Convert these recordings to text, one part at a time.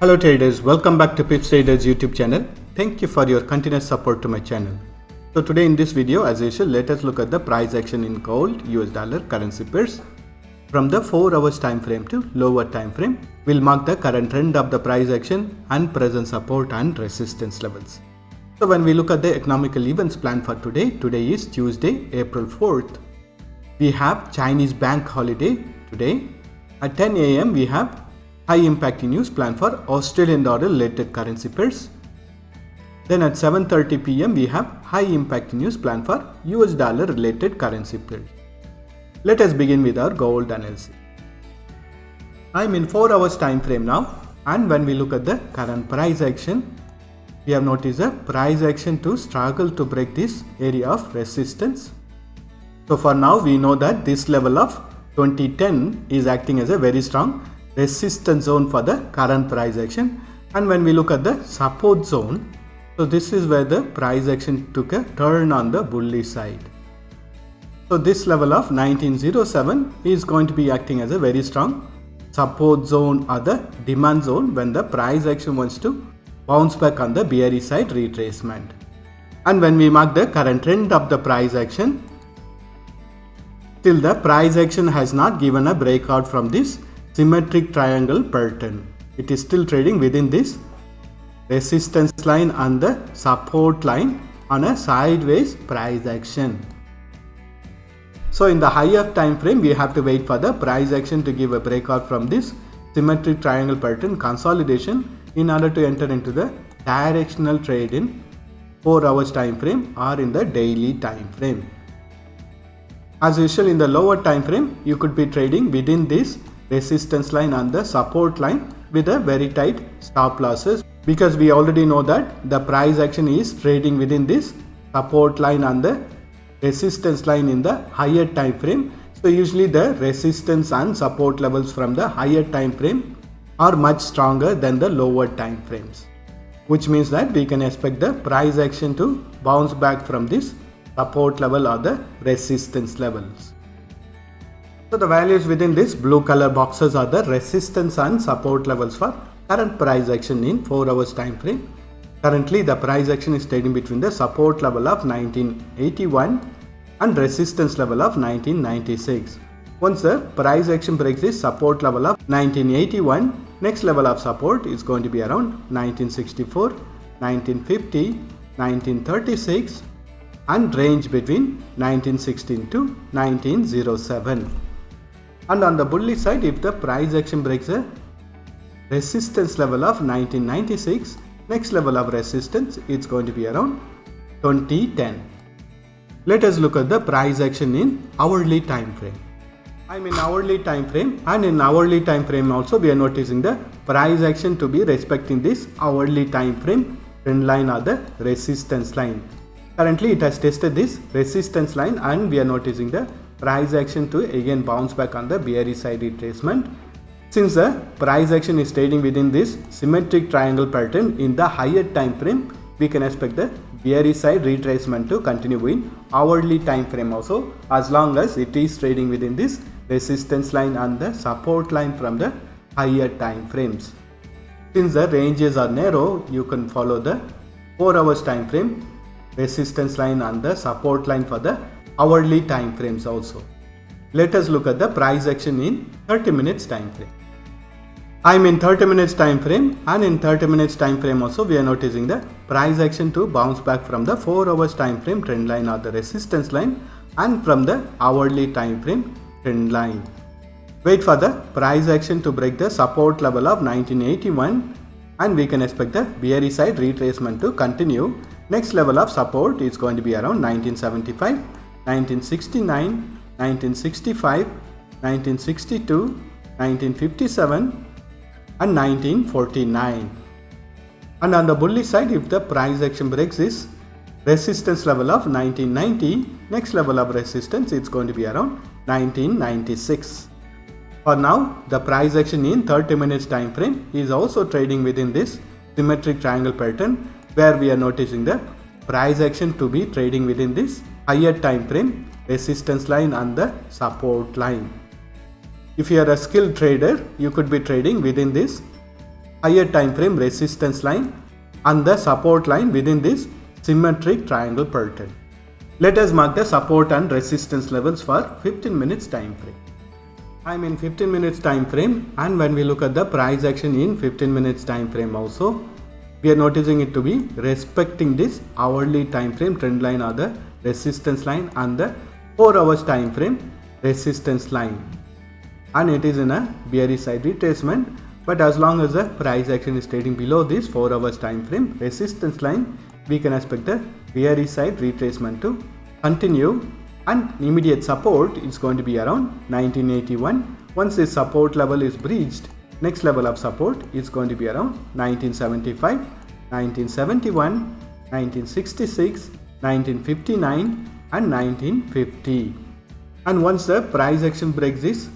Hello traders, welcome back to PipsTraders YouTube channel. Thank you for your continuous support to my channel. So today in this video, as usual, let us look at the price action in gold, US dollar, currency pairs. From the 4 hours time frame to lower time frame, we'll mark the current trend of the price action and present support and resistance levels. So when we look at the economical events planned for today is Tuesday, April 4th. We have Chinese bank holiday today. At 10 a.m. we have high impact news planned for Australian dollar related currency pairs. Then at 7:30 p.m. we have high impact news planned for US dollar related currency pairs. Let us begin with our gold analysis. I am in 4 hours time frame now, and when we look at the current price action, we have noticed a price action to struggle to break this area of resistance. So for now we know that this level of 2010 is acting as a very strong resistance zone for the current price action, and when we look at the support zone, so this is where the price action took a turn on the bullish side. So this level of 1907 is going to be acting as a very strong support zone or the demand zone when the price action wants to bounce back on the bearish side retracement. And when we mark the current trend of the price action, till the price action has not given a breakout from this symmetric triangle pattern. It is still trading within this resistance line and the support line on a sideways price action. So in the higher time frame, we have to wait for the price action to give a breakout from this symmetric triangle pattern consolidation in order to enter into the directional trade in 4 hours time frame or in the daily time frame. As usual, in the lower time frame, you could be trading within this resistance line and the support line with a very tight stop losses, because we already know that the price action is trading within this support line and the resistance line in the higher time frame. So usually the resistance and support levels from the higher time frame are much stronger than the lower time frames, which means that we can expect the price action to bounce back from this support level or the resistance levels. So the values within this blue color boxes are the resistance and support levels for current price action in 4 hours time frame. Currently the price action is trading between the support level of 1981 and resistance level of 1996. Once the price action breaks this support level of 1981, next level of support is going to be around 1964, 1950, 1936 and range between 1916 to 1907. And on the bullish side, if the price action breaks a resistance level of 1996, next level of resistance is going to be around 2010. Let us look at the price action in hourly time frame. I'm in hourly time frame, and in hourly time frame also we are noticing the price action to be respecting this hourly time frame trend line or the resistance line. Currently it has tested this resistance line, and we are noticing the price action to again bounce back on the bearish side retracement. Since the price action is trading within this symmetric triangle pattern in the higher time frame, we can expect the bearish side retracement to continue in hourly time frame also, as long as it is trading within this resistance line and the support line from the higher time frames. Since the ranges are narrow, you can follow the 4 hours time frame resistance line and the support line for the hourly time frames also. Let us look at the price action in 30 minutes time frame. I am in 30 minutes time frame, and in 30 minutes time frame also we are noticing the price action to bounce back from the 4 hours time frame trend line or the resistance line and from the hourly time frame trend line. Wait for the price action to break the support level of 1981, and we can expect the bearish side retracement to continue. Next level of support is going to be around 1975, 1969, 1965, 1962, 1957 and 1949. And on the bullish side, if the price action breaks this resistance level of 1990, next level of resistance is going to be around 1996. For now, the price action in 30 minutes time frame is also trading within this symmetric triangle pattern, where we are noticing the price action to be trading within this higher time frame resistance line and the support line. If you are a skilled trader, you could be trading within this higher time frame resistance line and the support line within this symmetric triangle pattern. Let us mark the support and resistance levels for 15 minutes time frame. I am in 15 minutes time frame, and when we look at the price action in 15 minutes time frame also, we are noticing it to be respecting this hourly time frame trend line or the resistance line and the 4 hours time frame resistance line, and it is in a bearish side retracement. But as long as the price action is trading below this 4 hours time frame resistance line, we can expect the bearish side retracement to continue, and immediate support is going to be around 1981. Once this support level is breached, next level of support is going to be around 1975, 1971, 1966, 1959 and 1950. And once the price action breaks this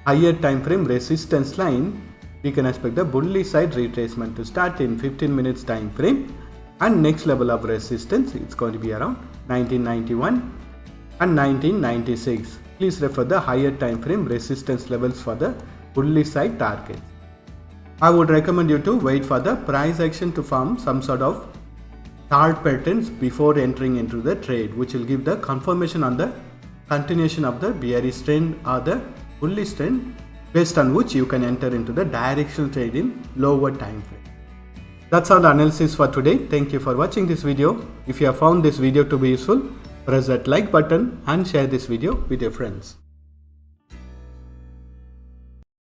higher time frame resistance line, we can expect the bullish side retracement to start in 15 minutes time frame, and next level of resistance it's going to be around 1991 and 1996. Please refer the higher time frame resistance levels for the bullish side targets. I would recommend you to wait for the price action to form some sort of chart patterns before entering into the trade, which will give the confirmation on the continuation of the bearish trend or the bullish trend, based on which you can enter into the directional trade in lower time frame. That's all the analysis for today. Thank you for watching this video. If you have found this video to be useful, press that like button and share this video with your friends.